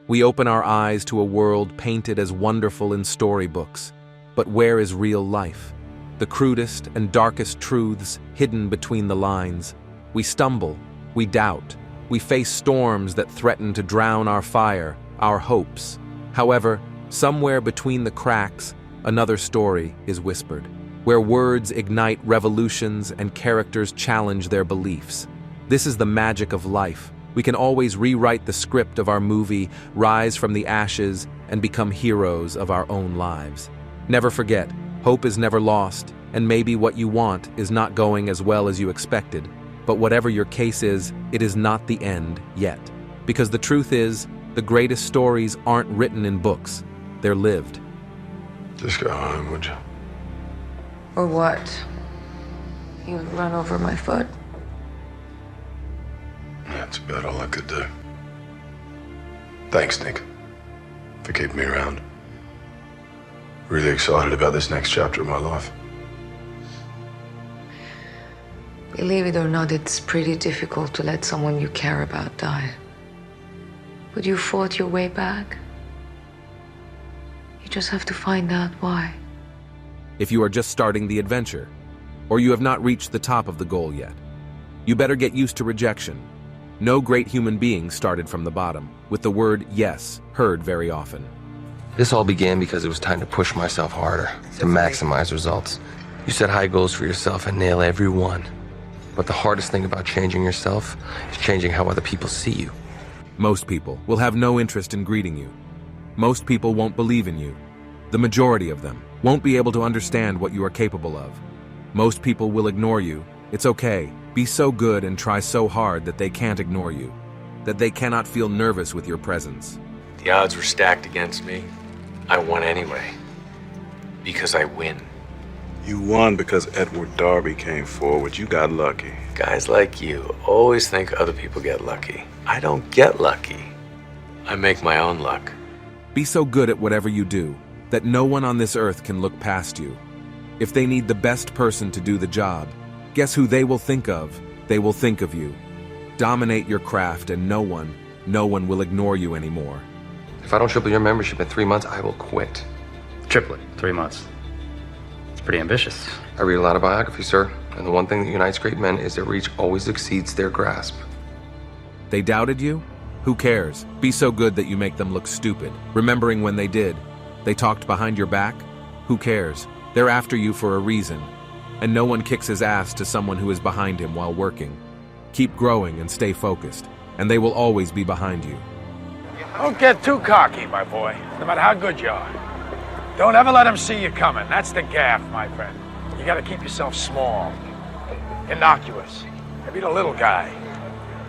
We open our eyes to a world painted as wonderful in storybooks. But where is real life? The crudest and darkest truths hidden between the lines. We stumble, we doubt, we face storms that threaten to drown our fire, our hopes. However, somewhere between the cracks, another story is whispered, where words ignite revolutions and characters challenge their beliefs. This is the magic of life. We can always rewrite the script of our movie, rise from the ashes, and become heroes of our own lives. Never forget, hope is never lost, and maybe what you want is not going as well as you expected. But whatever your case is, it is not the end yet. Because the truth is, the greatest stories aren't written in books, they're lived. Just go home, would you? Or what? You would run over my foot? That's about all I could do. Thanks, Nick, for keeping me around. Really excited about this next chapter of my life. Believe it or not, it's pretty difficult to let someone you care about die. But you fought your way back. You just have to find out why. If you are just starting the adventure, or you have not reached the top of the goal yet, you better get used to rejection. No great human being started from the bottom, with the word yes heard very often. This all began because it was time to push myself harder, to maximize results. You set high goals for yourself and nail every one. But the hardest thing about changing yourself is changing how other people see you. Most people will have no interest in greeting you. Most people won't believe in you. The majority of them won't be able to understand what you are capable of. Most people will ignore you. It's okay. Be so good and try so hard that they can't ignore you, that they cannot feel nervous with your presence. The odds were stacked against me. I won anyway. Because I win. You won because Edward Darby came forward. You got lucky. Guys like you always think other people get lucky. I don't get lucky. I make my own luck. Be so good at whatever you do that no one on this earth can look past you. If they need the best person to do the job, guess who they will think of? They will think of you. Dominate your craft and no one will ignore you anymore. If I don't triple your membership in 3 months, I will quit. Triple it, 3 months. It's pretty ambitious. I read a lot of biographies, sir, and the one thing that unites great men is their reach always exceeds their grasp. They doubted you? Who cares? Be so good that you make them look stupid, remembering when they did. They talked behind your back? Who cares? They're after you for a reason. And no one kicks his ass to someone who is behind him while working. Keep growing and stay focused, and they will always be behind you. Don't get too cocky, my boy, no matter how good you are. Don't ever let them see you coming. That's the gaff, my friend. You gotta keep yourself small, innocuous. Be the little guy.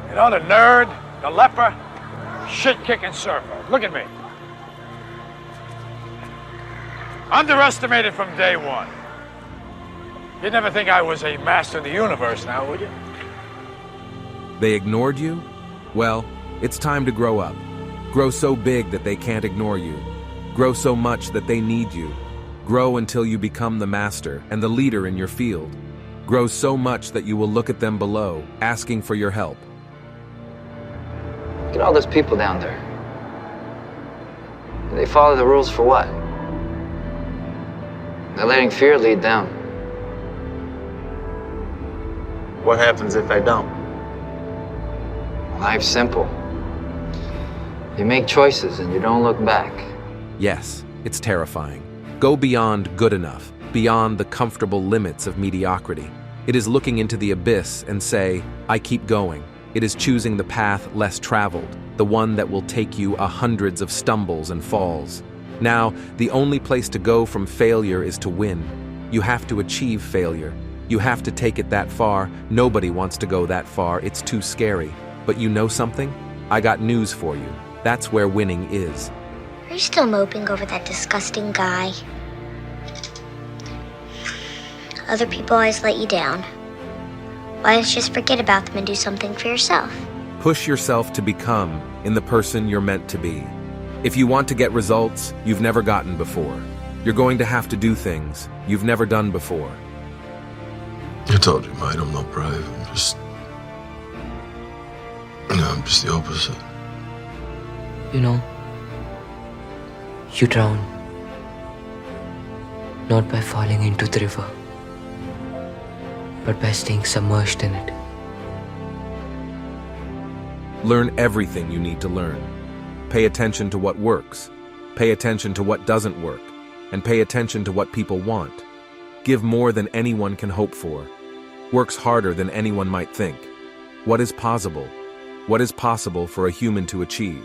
You know, the nerd, the leper, shit-kicking surfer. Look at me. Underestimated from day one. You'd never think I was a master of the universe now, would you? They ignored you? Well, it's time to grow up. Grow so big that they can't ignore you. Grow so much that they need you. Grow until you become the master and the leader in your field. Grow so much that you will look at them below, asking for your help. Look at all those people down there. Do they follow the rules for what? They're letting fear lead them. What happens if they don't? Life's simple. You make choices and you don't look back. Yes, it's terrifying. Go beyond good enough, beyond the comfortable limits of mediocrity. It is looking into the abyss and say, I keep going. It is choosing the path less traveled, the one that will take you hundreds of stumbles and falls. Now, the only place to go from failure is to win. You have to achieve failure. You have to take it that far. Nobody wants to go that far. It's too scary. But you know something? I got news for you. That's where winning is. Are you still moping over that disgusting guy? Other people always let you down. Why don't you just forget about them and do something for yourself? Push yourself to become in the person you're meant to be. If you want to get results you've never gotten before, you're going to have to do things you've never done before. I told you, mate, I'm not brave. I'm just the opposite. You know, You drown, not by falling into the river, but by staying submerged in it. Learn everything you need to learn. Pay attention to what works. Pay attention to what doesn't work. And pay attention to what people want. Give more than anyone can hope for. Works harder than anyone might think. What is possible? What is possible for a human to achieve?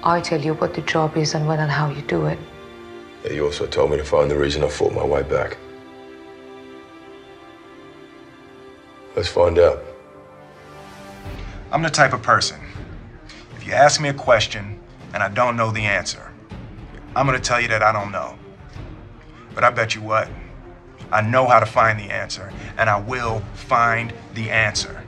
I tell you what the job is and when and how you do it. Yeah, you also told me to find the reason I fought my way back. Let's find out. I'm the type of person, if you ask me a question and I don't know the answer, I'm gonna tell you that I don't know. But I bet you what, I know how to find the answer, and I will find the answer.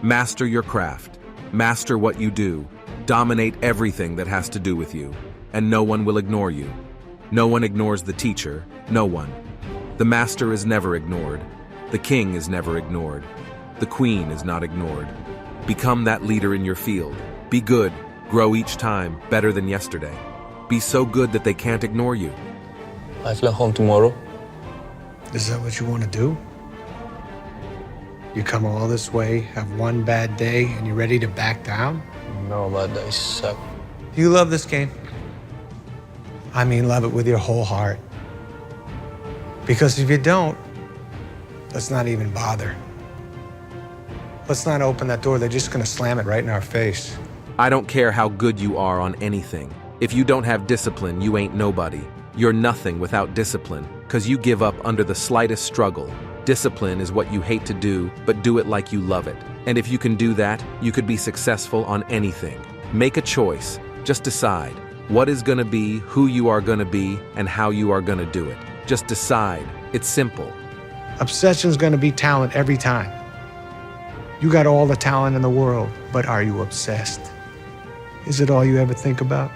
Master your craft. Master what you do. Dominate everything that has to do with you. And no one will ignore you. No one ignores the teacher. No one. The master is never ignored. The king is never ignored. The queen is not ignored. Become that leader in your field. Be good. Grow each time, better than yesterday. Be so good that they can't ignore you. I fly home tomorrow. Is that what you want to do? You come all this way, have one bad day, and you're ready to back down? No, bad days suck. Do you love this game? I mean, love it with your whole heart. Because if you don't, let's not even bother. Let's not open that door. They're just gonna slam it right in our face. I don't care how good you are on anything. If you don't have discipline, you ain't nobody. You're nothing without discipline, because you give up under the slightest struggle. Discipline is what you hate to do, but do it like you love it. And if you can do that, you could be successful on anything. Make a choice. Just decide what is gonna be, who you are gonna be, and how you are gonna do it. Just decide. It's simple. Obsession's gonna be talent every time. You got all the talent in the world, but are you obsessed? Is it all you ever think about?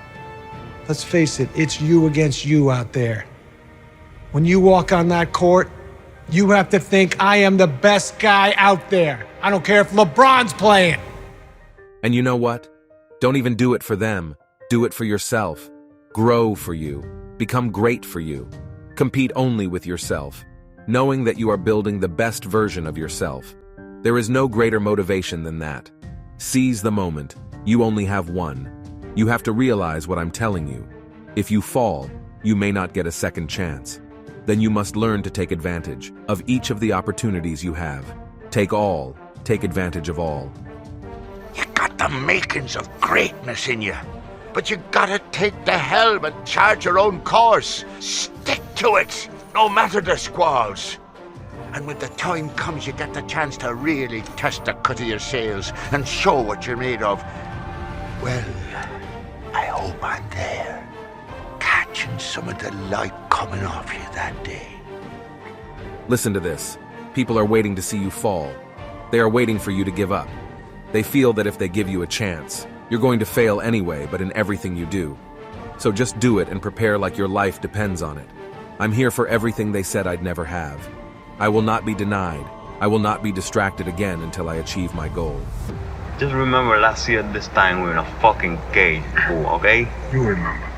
Let's face it, it's you against you out there. When you walk on that court, you have to think, I am the best guy out there. I don't care if LeBron's playing. And you know what? Don't even do it for them. Do it for yourself. Grow for you. Become great for you. Compete only with yourself, knowing that you are building the best version of yourself. There is no greater motivation than that. Seize the moment. You only have one. You have to realize what I'm telling you. If you fall, you may not get a second chance. Then you must learn to take advantage of each of the opportunities you have. Take all. Take advantage of all. You got the makings of greatness in you, but you gotta take the helm and charge your own course. Stick to it, no matter the squalls. And when the time comes, you get the chance to really test the cut of your sails and show what you're made of. Well, I hope I'm there, catching some of the light coming off you that day. Listen to this. People are waiting to see you fall. They are waiting for you to give up. They feel that if they give you a chance, you're going to fail anyway, but in everything you do. So just do it and prepare like your life depends on it. I'm here for everything they said I'd never have. I will not be denied. I will not be distracted again until I achieve my goal. Just remember last year this time we were in a fucking cage, fool, okay? You remember.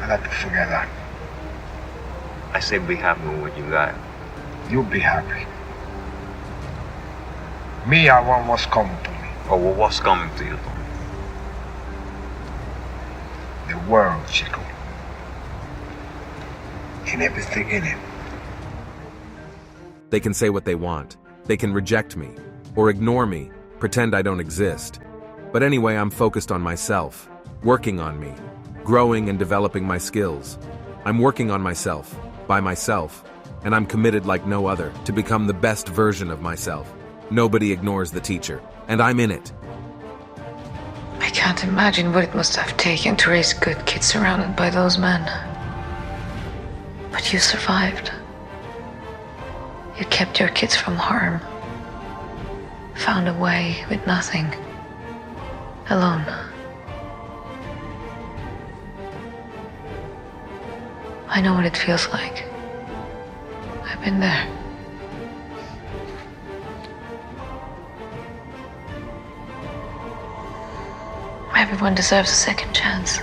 I like to forget that. I say be happy with what you got. You'll be happy. Me, I want what's coming to me. Oh, well, what's coming to you? The world, Chico. And everything in it. They can say what they want. They can reject me or ignore me, pretend I don't exist. But anyway, I'm focused on myself, working on me, growing and developing my skills. I'm working on myself, by myself, and I'm committed like no other to become the best version of myself. Nobody ignores the teacher, and I'm in it. I can't imagine what it must have taken to raise good kids surrounded by those men. But you survived. You kept your kids from harm. Found a way with nothing. Alone. I know what it feels like. I've been there. Everyone deserves a second chance.